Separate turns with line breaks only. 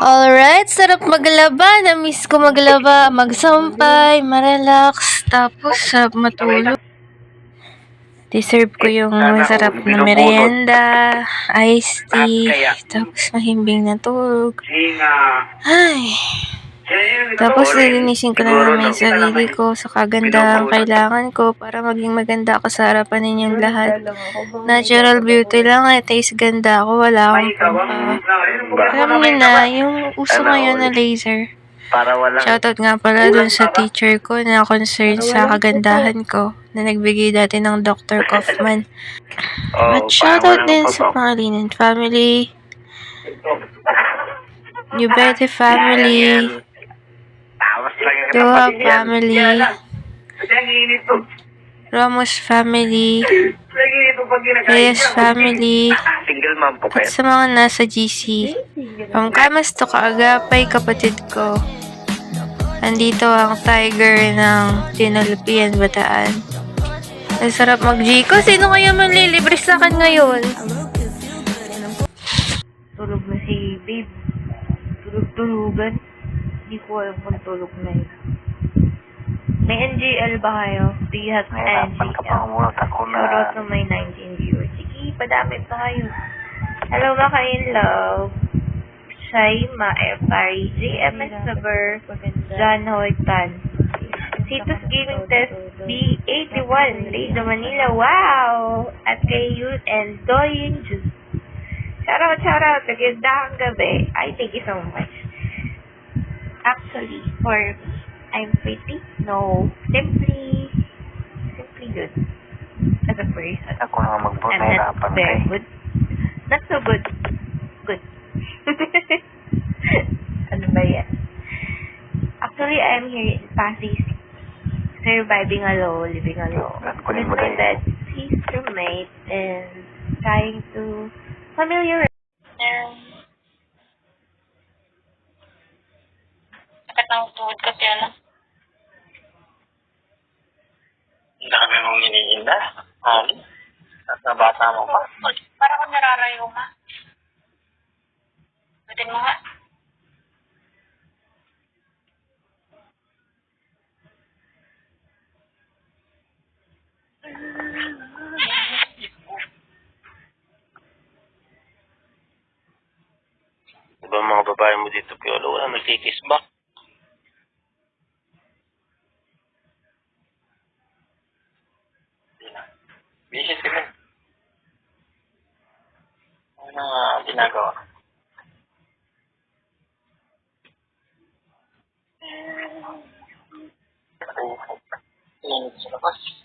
Alright, sarap maglaba. Na-miss ko maglaba, magsampay, marelax, tapos sarap matulog. Deserve ko yung masarap na merienda, iced tea, tapos mahimbing na tulog. Ay. Tapos lilinisin ko na naman yung sarili ko sa kagandahang kailangan ko para maging maganda ako sa harapan ninyong lahat. Natural beauty lang, taste ganda ako, wala akong alam niyo na, yung uso ngayon na laser. Shoutout nga pala dun sa teacher ko na concerned sa kagandahan ko na nagbigay dati ng Dr. Kaufman. At shoutout din sa Pangilinan family, Ubete family, Doha family, Ramos family, Reyes family, at sa mga nasa GC. From Kamas to Kaagapay, kapatid ko. Andito ang tiger ng Tinalpian, Bataan. Ang sarap mag-Gco. Sino kaya manlilibre sa akin ngayon? Tulog na si babe. Tulog-tulugan. Hindi ko alam kung tulog na yun. May NGL ba kayo? Do you have NGL? Shoutout to my 19 viewers. Sige, padami pa kayo. Hello mga ka-in-love. Shaima Efari, JMS Saber, John Hoytan. Citus Gaming Test B81, Raiza Manila. Wow! At kay Yun and Doyin Juice. Shoutout. Nagandang gabi. Ay, thank you so much. Actually, for I'm pretty? No. Simply good. As a person.
Ako na mag-vote
I'm not very good. Not so good. Good. Ano ba yan? Actually, I'm here in Pasig. Surviving alone, living alone. With my dad's his roommate and trying to familiarize.
Sakit ng tuhod kasi ano.
Ang dami mong hinihinda. At nabata mo pa.
Para kung nararayo nga. Batin mo nga.
Diba mga babae mo dito, Piolo, wala nagkikis ba? Bisis ka na. Ano nga ginagawa? Init sa labas.